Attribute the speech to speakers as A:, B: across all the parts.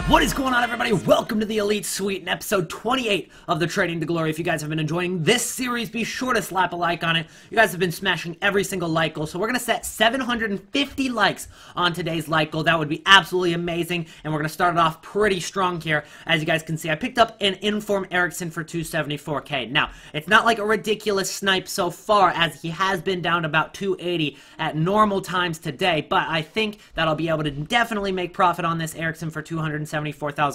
A: What is going on, everybody? Welcome to the Elite Suite in episode 28 of the Trading to Glory. If you guys have been enjoying this series, be sure to slap a like on it. You guys have been smashing every single like goal, so we're going to set 750 likes on today's like goal. That would be absolutely amazing, and we're going to start it off pretty strong here. As you guys can see, I picked up an Inform Ericsson for 274k. Now, it's not like a ridiculous snipe so far, as he has been down to about 280 at normal times today, but I think that I'll be able to definitely make profit on this Ericsson for 274,000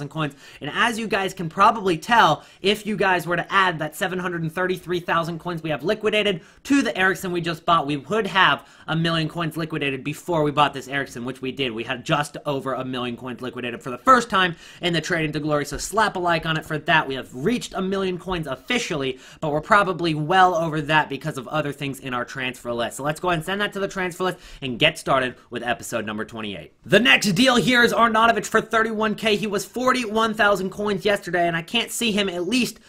A: coins. And as you guys can probably tell, if you guys were to add that 733,000 coins we have liquidated to the Ericsson we just bought, we would have 1,000,000 coins liquidated before we bought this Ericsson, which we did. We had just over 1,000,000 coins liquidated for the first time in the Trading to Glory, so slap a like on it for that. We have reached 1,000,000 coins officially, but we're probably well over that because of other things in our transfer list. So let's go ahead and send that to the transfer list and get started with episode number 28. The next deal here is Arnautovic for 31k. He was 41,000 coins yesterday, and I can't see him at least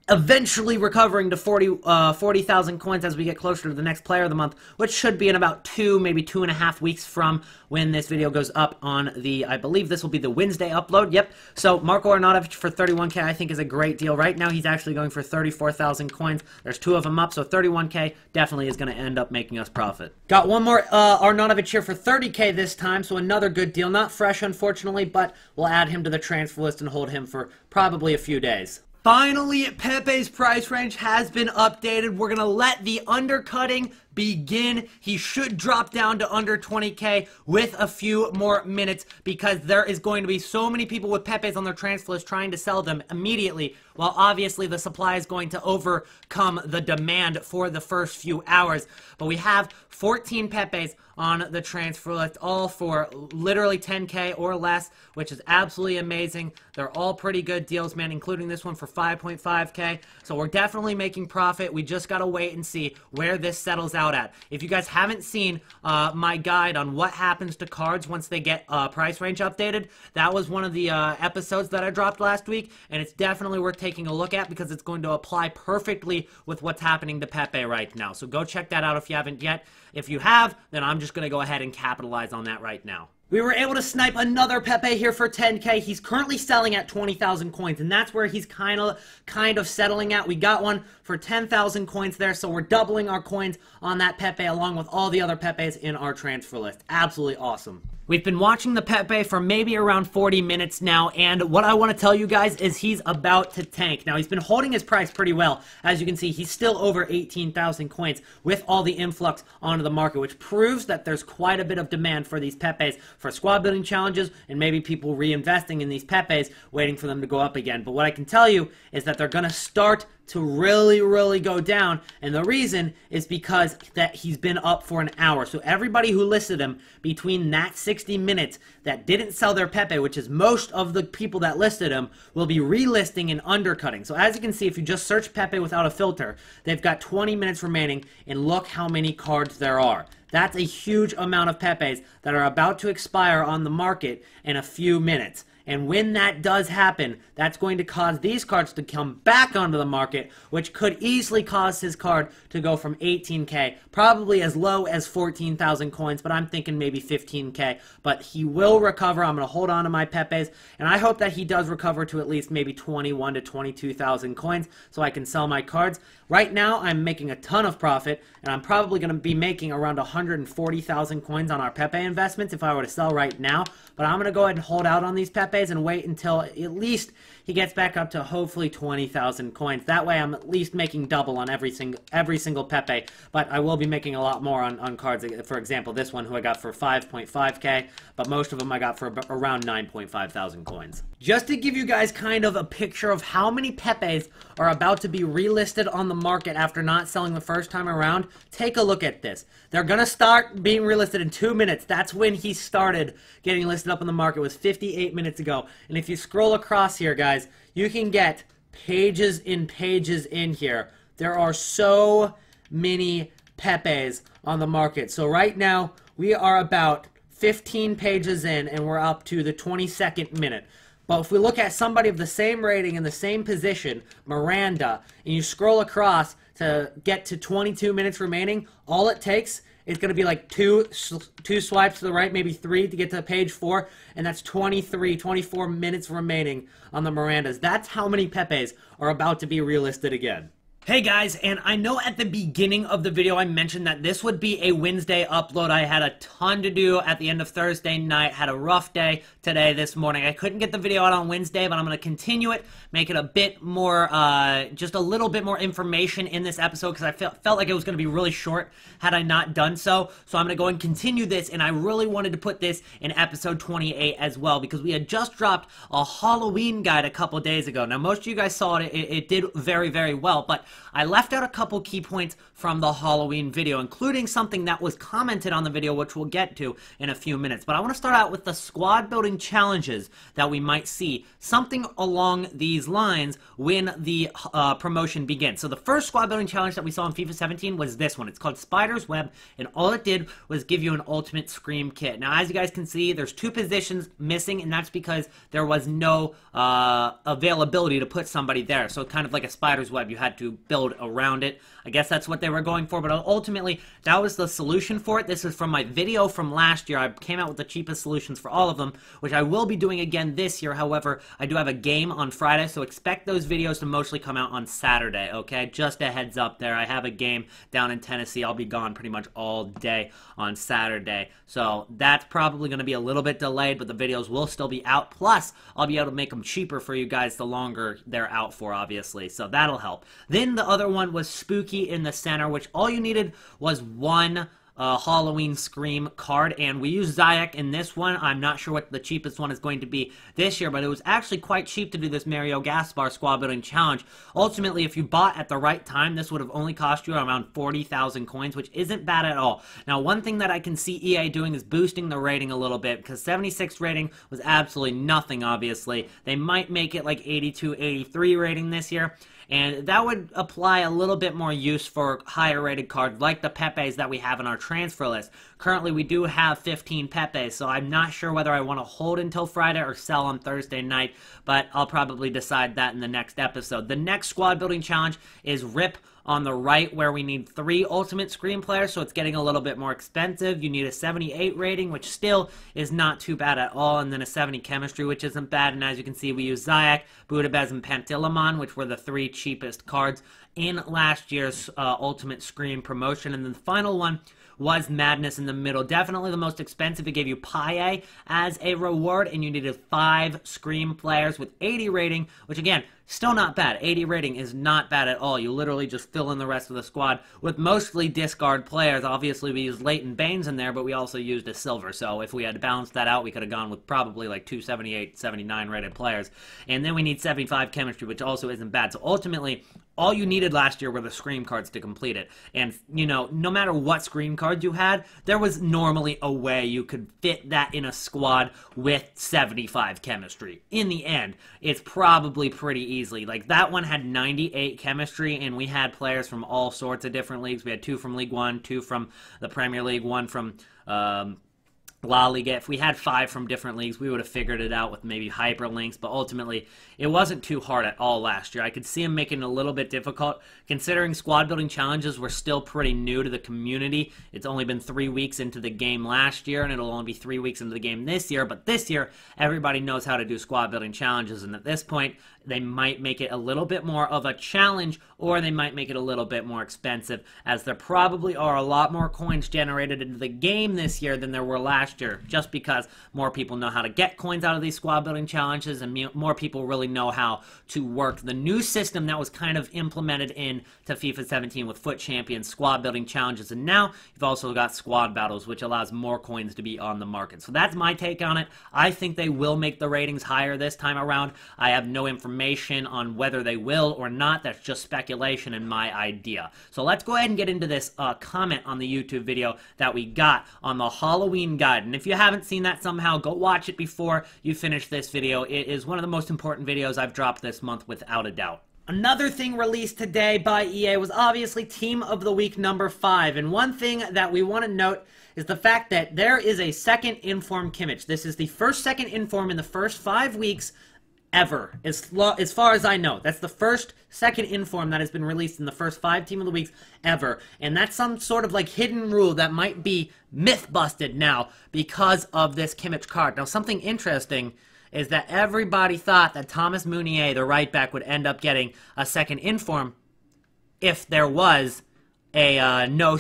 A: eventually recovering to 40,000 coins as we get closer to the next player of the month, which should be in about maybe 2.5 weeks from when this video goes up on the, I believe this will be the Wednesday upload. Yep. So Marco Arnautovic for 31k I think is a great deal. Right now he's actually going for 34,000 coins. There's two of them up, so 31k definitely is going to end up making us profit. Got one more Arnautovic here for 30k this time, so another good deal. Not fresh, unfortunately, but we'll add him to the transfer list and hold him for probably a few days. Finally, Pepe's price range has been updated. We're going to let the undercutting begin. He should drop down to under 20k with a few more minutes because there is going to be so many people with Pepe's on their transfer list trying to sell them immediately, while obviously the supply is going to overcome the demand for the first few hours. But we have 14 Pepe's on the transfer list, all for literally 10k or less, which is absolutely amazing. They're all pretty good deals, man, including this one for 5.5k. So we're definitely making profit. We just got to wait and see where this settles out at. If you guys haven't seen my guide on what happens to cards once they get price range updated, that was one of the episodes that I dropped last week, and it's definitely worth taking a look at because it's going to apply perfectly with what's happening to Pepe right now. So go check that out if you haven't yet. If you have, then I'm just going to go ahead and capitalize on that right now. We were able to snipe another Pepe here for 10k. He's currently selling at 20,000 coins, and that's where he's kind of settling at. We got one for 10,000 coins there, so we're doubling our coins on that Pepe along with all the other Pepes in our transfer list. Absolutely awesome. We've been watching the Pepe for maybe around 40 minutes now, and what I want to tell you guys is he's about to tank. Now, he's been holding his price pretty well. As you can see, he's still over 18,000 coins with all the influx onto the market, which proves that there's quite a bit of demand for these Pepes for squad building challenges and maybe people reinvesting in these Pepes, waiting for them to go up again. But what I can tell you is that they're going to start to really go down, and the reason is because that he's been up for an hour. So everybody who listed him between that 60 minutes that didn't sell their Pepe, which is most of the people that listed him, will be relisting and undercutting. So as you can see, if you just search Pepe without a filter, they've got 20 minutes remaining, and look how many cards there are. That's a huge amount of Pepes that are about to expire on the market in a few minutes. And when that does happen, that's going to cause these cards to come back onto the market, which could easily cause his card to go from 18k, probably as low as 14,000 coins, but I'm thinking maybe 15k. But he will recover. I'm going to hold on to my Pepes, and I hope that he does recover to at least maybe 21 to 22,000 coins so I can sell my cards. Right now, I'm making a ton of profit, and I'm probably going to be making around 140,000 coins on our Pepe investments if I were to sell right now. But I'm going to go ahead and hold out on these Pepes and wait until at least he gets back up to hopefully 20,000 coins. That way I'm at least making double on every single Pepe, but I will be making a lot more on cards. For example, this one who I got for 5.5k, but most of them I got for around 9.5 thousand coins. Just to give you guys kind of a picture of how many Pepes are about to be relisted on the market after not selling the first time around, take a look at this. They're going to start being relisted in 2 minutes. That's when he started getting listed up on the market, was 58 minutes ago. And if you scroll across here, guys, you can get pages and pages in here. There are so many Pepes on the market. So right now, we are about 15 pages in, and we're up to the 22nd minute. But if we look at somebody of the same rating in the same position, Miranda, and you scroll across to get to 22 minutes remaining, all it takes it's going to be like two swipes to the right, maybe 3 to get to page 4, and that's 24 minutes remaining on the Mirandas. That's how many Pepes are about to be relisted again. Hey guys, and I know at the beginning of the video I mentioned that this would be a Wednesday upload. I had a ton to do at the end of Thursday night, had a rough day today, this morning. I couldn't get the video out on Wednesday, but I'm going to continue it, make it a bit more, just a little bit more information in this episode, because I felt like it was going to be really short had I not done so. So I'm going to go and continue this, and I really wanted to put this in episode 28 as well, because we had just dropped a Halloween guide a couple days ago. Now, most of you guys saw it. It did very, very well, but I left out a couple key points from the Halloween video, including something that was commented on the video, which we'll get to in a few minutes. But I want to start out with the squad building challenges that we might see, something along these lines when the promotion begins. So the first squad building challenge that we saw in FIFA 17 was this one. It's called Spider's Web, and all it did was give you an Ultimate Scream kit. Now, as you guys can see, there's 2 positions missing, and that's because there was no availability to put somebody there. So kind of like a Spider's Web, you had to build around it. I guess that's what they were going for, but ultimately that was the solution for it. This is from my video from last year. I came out with the cheapest solutions for all of them, which I will be doing again this year. However, I do have a game on Friday, so expect those videos to mostly come out on Saturday, okay? Just a heads up there. I have a game down in Tennessee. I'll be gone pretty much all day on Saturday, so that's probably going to be a little bit delayed, but the videos will still be out. Plus, I'll be able to make them cheaper for you guys the longer they're out for, obviously, so that'll help. Then the other one was Spooky in the center, which all you needed was one Halloween Scream card, and we used Zayek in this one. I'm not sure what the cheapest one is going to be this year, but it was actually quite cheap to do this Mario Gaspar squad building challenge. Ultimately, if you bought at the right time, this would have only cost you around 40,000 coins, which isn't bad at all. Now, one thing that I can see EA doing is boosting the rating a little bit, because 76 rating was absolutely nothing, obviously. They might make it like 82, 83 rating this year, and that would apply a little bit more use for higher rated cards like the Pepes that we have in our transfer list. Currently, we do have 15 Pepes, so I'm not sure whether I want to hold until Friday or sell on Thursday night, but I'll probably decide that in the next episode. The next squad building challenge is RIP on the right, where we need 3 Ultimate Scream players, so it's getting a little bit more expensive. You need a 78 rating, which still is not too bad at all, and then a 70 chemistry, which isn't bad. And as you can see, we use Zayek, Budabez, and Pantilimon, which were the 3 cheapest cards in last year's Ultimate Scream promotion. And then the final one was Madness in the middle. Definitely the most expensive. It gave you Paye as a reward, and you needed 5 Scream players with 80 rating, which again, still not bad. 80 rating is not bad at all. You literally just fill in the rest of the squad with mostly discard players. Obviously, we used Leighton Baines in there, but we also used a silver. So if we had to balance that out, we could have gone with probably like 2 78, 79 rated players. And then we need 75 chemistry, which also isn't bad. So ultimately, all you needed last year were the Scream cards to complete it. And, you know, no matter what Scream cards you had, there was normally a way you could fit that in a squad with 75 chemistry. In the end, it's probably pretty easily. Like, that one had 98 chemistry, and we had players from all sorts of different leagues. We had 2 from League One, 2 from the Premier League, 1 from La Liga. If we had 5 from different leagues, we would have figured it out with maybe hyperlinks, but ultimately, it wasn't too hard at all last year. I could see them making it a little bit difficult, considering squad building challenges were still pretty new to the community. It's only been 3 weeks into the game last year, and it'll only be 3 weeks into the game this year, but this year, everybody knows how to do squad building challenges, and at this point, they might make it a little bit more of a challenge, or they might make it a little bit more expensive, as there probably are a lot more coins generated into the game this year than there were last year, just because more people know how to get coins out of these squad building challenges, and more people really know how to work the new system that was kind of implemented in to FIFA 17 with FUT Champions squad building challenges, and now you've also got squad battles, which allows more coins to be on the market. So that's my take on it. I think they will make the ratings higher this time around. I have no information on whether they will or not. That's just speculation and my idea. So let's go ahead and get into this comment on the YouTube video that we got on the Halloween guide. And if you haven't seen that somehow, go watch it before you finish this video. It is one of the most important videos I've dropped this month, without a doubt. Another thing released today by EA was obviously Team of the Week number 5. And one thing that we want to note is the fact that there is a second Inform Kimmich. This is the second Inform in the first 5 weeks ever, as far as I know. That's the first second inform that has been released in the first 5 Team of the Weeks ever. And that's some sort of like hidden rule that might be myth busted now because of this Kimmich card. Now, something interesting is that everybody thought that Thomas Meunier, the right back, would end up getting a second inform if there was a no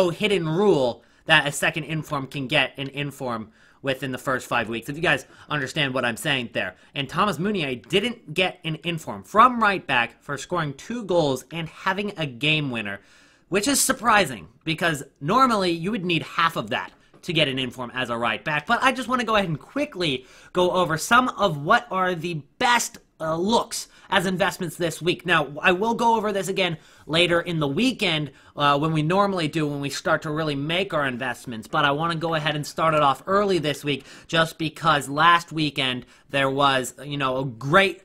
A: hidden rule that a second inform can get an inform within the first 5 weeks, if you guys understand what I'm saying there. And Thomas Meunier didn't get an inform from right back for scoring 2 goals and having a game winner, which is surprising because normally you would need half of that to get an inform as a right back. But I just want to go ahead and quickly go over some of what are the best looks as investments this week. Now, I will go over this again later in the weekend when we normally do, when we start to really make our investments. But I want to go ahead and start it off early this week just because last weekend there was, a great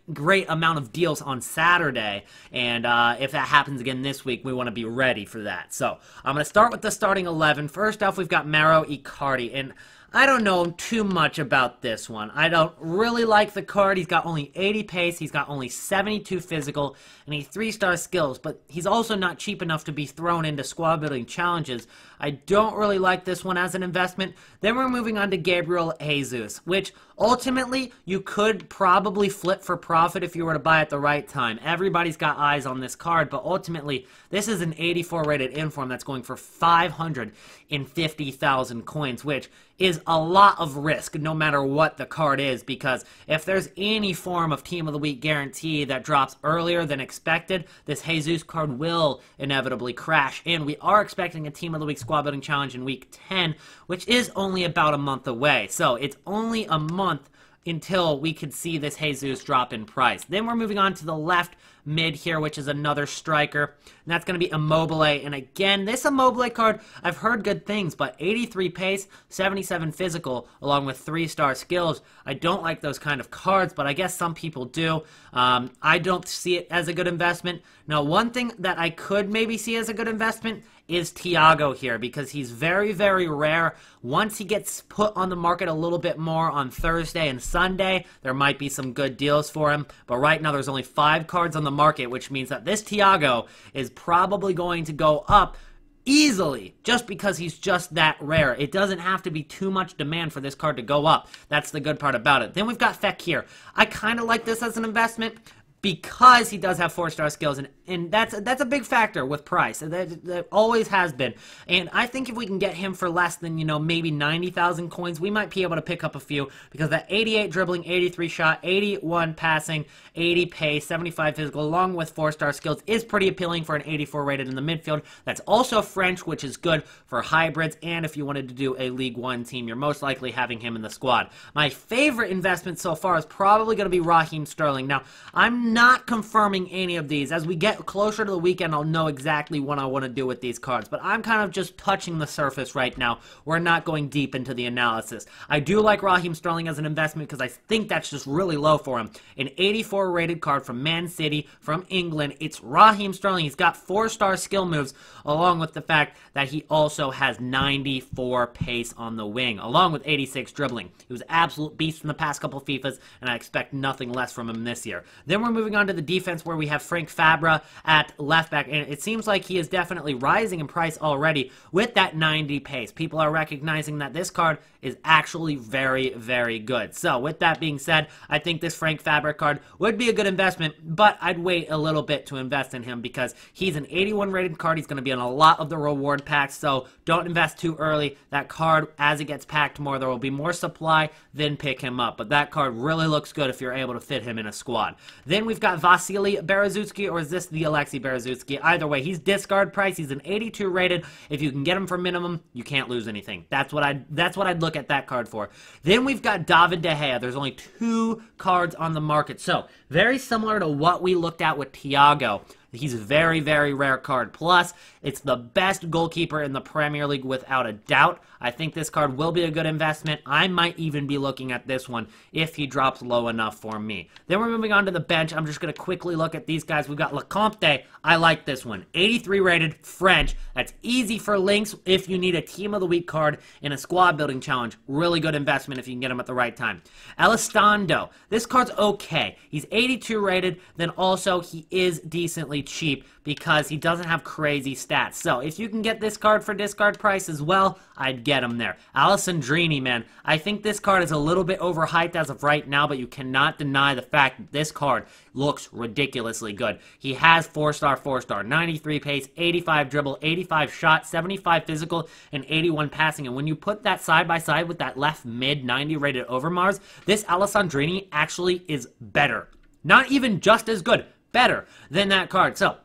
A: amount of deals on Saturday. And if that happens again this week, we want to be ready for that. So I'm going to start with the starting 11. First off, we've got Mauro Icardi. And I don't know too much about this one. I don't really like the card. He's got only 80 pace, he's got only 72 physical, and he's 3-star skills, but he's also not cheap enough to be thrown into squad building challenges. I don't really like this one as an investment. Then we're moving on to Gabriel Jesus, which ultimately you could probably flip for profit if you were to buy at the right time. Everybody's got eyes on this card, but ultimately this is an 84 rated inform that's going for 550,000 coins, which is a lot of risk no matter what the card is, because if there's any form of Team of the Week guarantee that drops earlier than expected, this Jesus card will inevitably crash. And we are expecting a Team of the Week squad building challenge in week 10, which is only about a month away. So it's only a month until we could see this Jesus drop in price. Then we're moving on to the left mid here, which is another striker, and that's going to be Immobile. And again, this Immobile card, I've heard good things, but 83 pace, 77 physical, along with 3-star skills. I don't like those kind of cards, but I guess some people do. I don't see it as a good investment. Now, one thing that I could maybe see as a good investment is Thiago here, because he's very, very rare. Once he gets put on the market a little bit more on Thursday and Sunday, there might be some good deals for him. But right now, there's only 5 cards on the market, which means that this Thiago is probably going to go up easily, just because he's just that rare. It doesn't have to be too much demand for this card to go up. That's the good part about it. Then we've got Fekir. I kind of like this as an investment because he does have 4-star skills, and that's a big factor with price. That always has been. And I think if we can get him for less than, maybe 90,000 coins, we might be able to pick up a few, because that 88 dribbling, 83 shot, 81 passing, 80 pace, 75 physical, along with 4-star skills is pretty appealing for an 84 rated in the midfield. That's also French, which is good for hybrids, and if you wanted to do a League 1 team, you're most likely having him in the squad. My favorite investment so far is probably going to be Raheem Sterling. Now, I'm not confirming any of these. As we get closer to the weekend, I'll know exactly what I want to do with these cards, but I'm kind of just touching the surface right now. We're not going deep into the analysis. I do like Raheem Sterling as an investment because I think that's just really low for him. An 84 rated card from Man City, from England. It's Raheem Sterling. He's got 4-star skill moves, along with the fact that he also has 94 pace on the wing, along with 86 dribbling. He was an absolute beast in the past couple FIFAs, and I expect nothing less from him this year. Then we're moving on to the defense, where we have Frank Fabra at left back, and it seems like he is definitely rising in price already with that 90 pace. People are recognizing that this card is actually very, very good. So with that being said, I think this Frank Fabra card would be a good investment, but I'd wait a little bit to invest in him because he's an 81 rated card. He's going to be in a lot of the reward packs, so don't invest too early. That card, as it gets packed more, there will be more supply, then pick him up. But that card really looks good if you're able to fit him in a squad. Then we've got Vasily Berezutski, or is this the Alexei Berezutski? Either way, he's discard price. He's an 82 rated. If you can get him for minimum, you can't lose anything. That's what I'd look at that card for. Then we've got David De Gea. There's only 2 cards on the market, so very similar to what we looked at with Thiago. He's a very, very rare card. Plus, it's the best goalkeeper in the Premier League without a doubt. I think this card will be a good investment. I might even be looking at this one if he drops low enough for me. Then we're moving on to the bench. I'm just going to quickly look at these guys. We've got Lecomte. I like this one. 83 rated, French. That's easy for links if you need a Team of the Week card in a squad building challenge. Really good investment if you can get him at the right time. Elistondo. This card's okay. He's 82 rated. Then also he is decently cheap because he doesn't have crazy stats. So if you can get this card for discard price as well, I'd get him there. Alessandrini, man. I think this card is a little bit overhyped as of right now, but you cannot deny the fact that this card looks ridiculously good. He has 4-star, 93 pace, 85 dribble, 85 shot, 75 physical, and 81 passing. And when you put that side by side with that left mid 90 rated Overmars, this Alessandrini actually is better. Not even just as good, better than that card. So,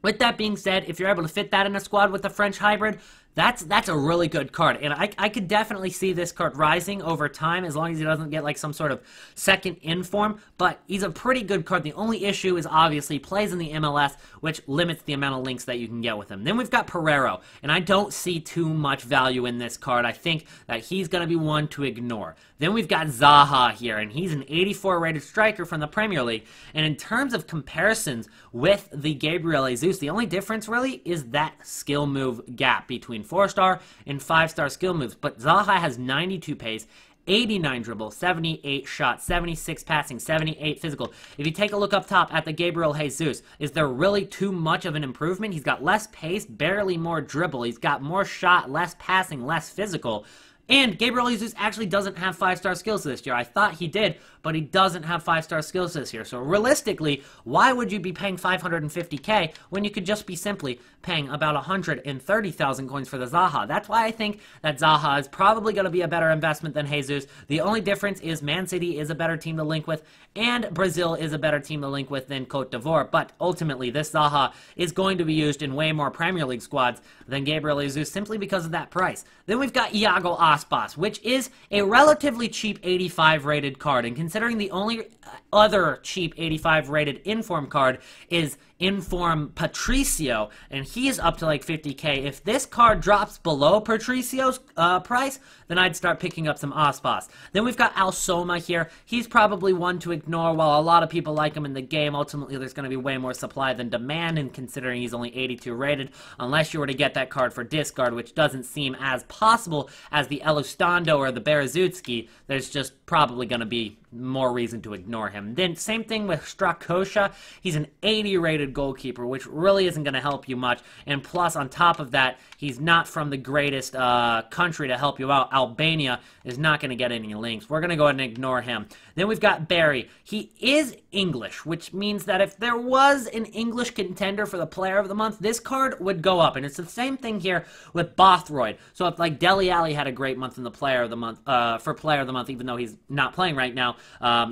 A: with that being said, if you're able to fit that in a squad with the French hybrid, that's a really good card. And I could definitely see this card rising over time as long as he doesn't get like some sort of second inform. But he's a pretty good card. The only issue is obviously he plays in the MLS, which limits the amount of links that you can get with him. Then we've got Pereiro, and I don't see too much value in this card. I think that he's going to be one to ignore. Then we've got Zaha here, and he's an 84 rated striker from the Premier League. And in terms of comparisons with the Gabriel Jesus, the only difference really is that skill move gap between 4-star and 5-star skill moves. But Zaha has 92 pace, 89 dribble, 78 shot, 76 passing, 78 physical. If you take a look up top at the Gabriel Jesus, is there really too much of an improvement? He's got less pace, barely more dribble. He's got more shot, less passing, less physical. And Gabriel Jesus actually doesn't have 5-star skills this year. I thought he did, but he doesn't have 5-star skills this year. So realistically, why would you be paying 550K when you could just be simply paying about 130,000 coins for the Zaha? That's why I think that Zaha is probably going to be a better investment than Jesus. The only difference is Man City is a better team to link with, and Brazil is a better team to link with than Cote d'Ivoire. But ultimately, this Zaha is going to be used in way more Premier League squads than Gabriel Jesus simply because of that price. Then we've got Iago Aspas, which is a relatively cheap 85 rated card. And considering the only other cheap 85 rated Inform card is Inform Patricio, and he's up to like 50K. If this card drops below Patricio's price, then I'd start picking up some Aspas. Then we've got Alsoma here. He's probably one to ignore. While a lot of people like him in the game, ultimately there's going to be way more supply than demand, and considering he's only 82 rated, unless you were to get that card for discard, which doesn't seem as possible as the Elistondo or the Berezutski, there's just probably going to be more reason to ignore him. Then same thing with Strakosha. He's an 80 rated goalkeeper, which really isn't going to help you much. And plus, on top of that, he's not from the greatest country to help you out. Albania is not going to get any links. We're going to go ahead and ignore him. Then we've got Barry. He is English, which means that if there was an English contender for the Player of the Month, this card would go up. And it's the same thing here with Bothroyd. So if like Dele Alli had a great month in the Player of the Month, for Player of the Month, even though he's not playing right now,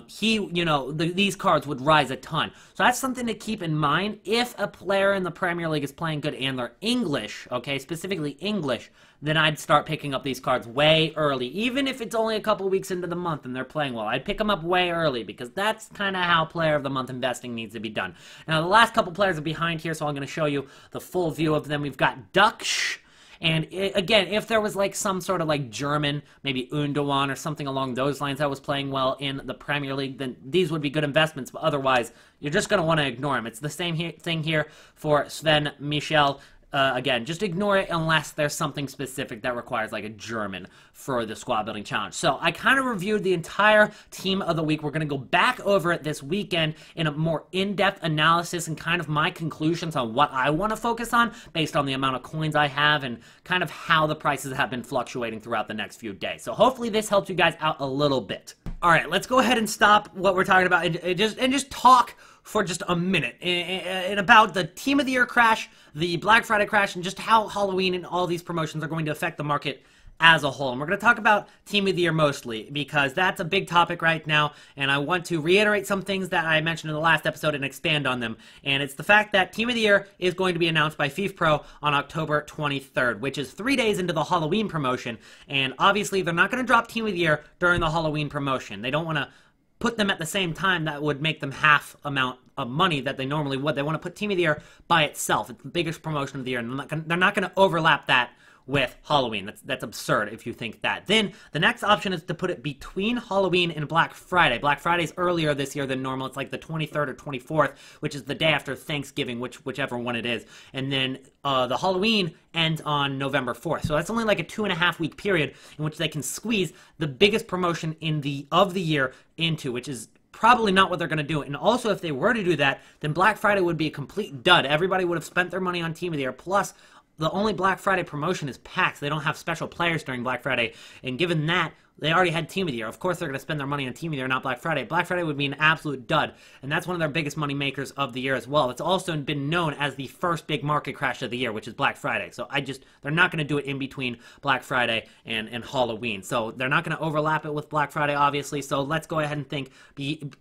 A: these cards would rise a ton. So that's something to keep in mind. If a player in the Premier League is playing good and they're English, okay, specifically English, then I'd start picking up these cards way early. Even if it's only a couple weeks into the month and they're playing well, I'd pick them up way early because that's kind of how Player of the Month investing needs to be done. Now, the last couple players are behind here, so I'm going to show you the full view of them. We've got Dux. And again, if there was like some sort of like German, maybe Undawan or something along those lines that was playing well in the Premier League, then these would be good investments. But otherwise, you're just going to want to ignore them. It's the same thing here for Sven Michel. Again, just ignore it unless there's something specific that requires like a German for the squad building challenge. So I kind of reviewed the entire team of the week. We're going to go back over it this weekend in a more in-depth analysis and kind of my conclusions on what I want to focus on based on the amount of coins I have and kind of how the prices have been fluctuating throughout the next few days. So hopefully this helps you guys out a little bit. All right, let's go ahead and stop what we're talking about and just talk for just a minute and about the Team of the Year crash, the Black Friday crash, and just how Halloween and all these promotions are going to affect the market as a whole. And we're going to talk about Team of the Year mostly because that's a big topic right now, and I want to reiterate some things that I mentioned in the last episode and expand on them. And it's the fact that Team of the Year is going to be announced by FIFA Pro on October 23rd, which is 3 days into the Halloween promotion. And obviously, they're not going to drop Team of the Year during the Halloween promotion. They don't want to put them at the same time, that would make them half amount of money that they normally would. They want to put Team of the Year by itself. It's the biggest promotion of the year, and they're not going to overlap that with Halloween. That's absurd if you think that. Then the next option is to put it between Halloween and Black Friday. Black Friday's earlier this year than normal. It's like the 23rd or 24th, which is the day after Thanksgiving, whichever one it is. And then the Halloween ends on November 4th. So that's only like a 2.5 week period in which they can squeeze the biggest promotion of the year into, which is probably not what they're going to do. And also, if they were to do that, then Black Friday would be a complete dud. Everybody would have spent their money on Team of the Year. Plus, the only Black Friday promotion is packs. They don't have special players during Black Friday. And given that, they already had Team of the Year. Of course, they're going to spend their money on Team of the Year, not Black Friday. Black Friday would be an absolute dud, and that's one of their biggest money makers of the year as well. It's also been known as the first big market crash of the year, which is Black Friday. So they're not going to do it in between Black Friday and Halloween. So they're not going to overlap it with Black Friday, obviously. So let's go ahead and think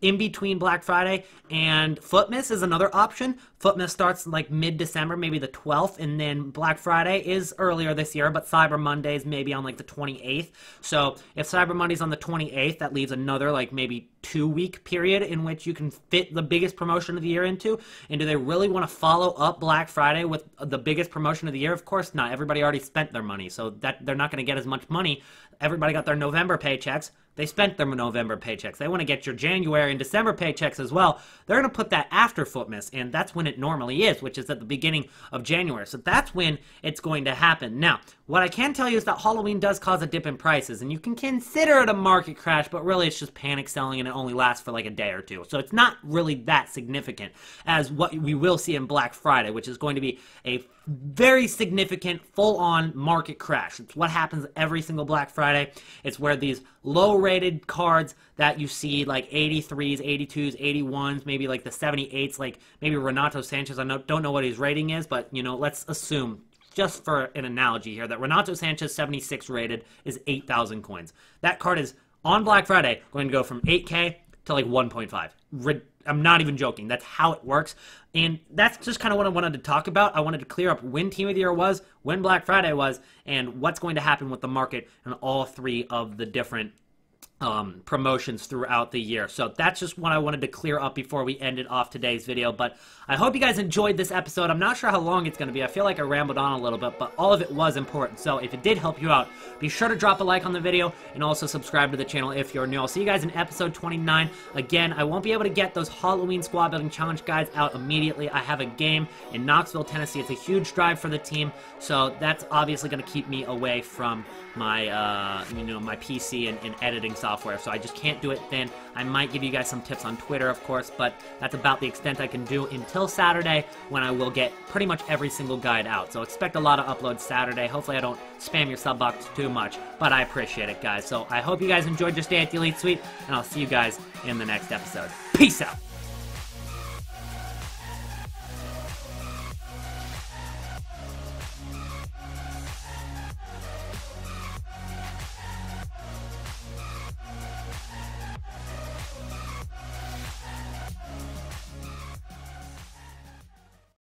A: in between Black Friday and Footmas is another option. Footmas starts like mid-December, maybe the 12th, and then Black Friday is earlier this year, but Cyber Monday is maybe on like the 28th. So if Cyber Monday's on the 28th, that leaves another like maybe 2-week period in which you can fit the biggest promotion of the year into. And do they really want to follow up Black Friday with the biggest promotion of the year? Of course not. Everybody already spent their money, so that they're not going to get as much money. Everybody got their November paychecks. They spent their November paychecks. They want to get your January and December paychecks as well. They're going to put that after Footmas, and that's when it normally is, which is at the beginning of January. So that's when it's going to happen. Now, what I can tell you is that Halloween does cause a dip in prices, and you can consider it a market crash, but really it's just panic selling, and it only lasts for like a day or two. So it's not really that significant as what we will see in Black Friday, which is going to be a very significant full-on market crash. It's what happens every single Black Friday. It's where these low-rated cards that you see, like 83s, 82s, 81s, maybe like the 78s, like maybe Renato Sanchez. I don't know what his rating is, but, you know, let's assume, just for an analogy here, that Renato Sanchez 76 rated is 8,000 coins. That card is, on Black Friday, going to go from 8K to like 1.5. I'm not even joking. That's how it works. And that's just kind of what I wanted to talk about. I wanted to clear up when Team of the Year was, when Black Friday was, and what's going to happen with the market and all three of the different promotions throughout the year. So that's just what I wanted to clear up before we ended off today's video. But I hope you guys enjoyed this episode. I'm not sure how long it's going to be. I feel like I rambled on a little bit, but all of it was important. So if it did help you out, be sure to drop a like on the video and also subscribe to the channel if you're new. I'll see you guys in episode 29. Again, I won't be able to get those Halloween squad building challenge guides out immediately. I have a game in Knoxville, Tennessee. It's a huge drive for the team, so that's obviously going to keep me away from my my PC and editing software, so I just can't do it then. I might give you guys some tips on Twitter, of course, but that's about the extent I can do until Saturday, when I will get pretty much every single guide out. So expect a lot of uploads Saturday. Hopefully I don't spam your sub box too much, but I appreciate it, guys. So I hope you guys enjoyed your stay at the Elite Suite, and I'll see you guys in the next episode. Peace out!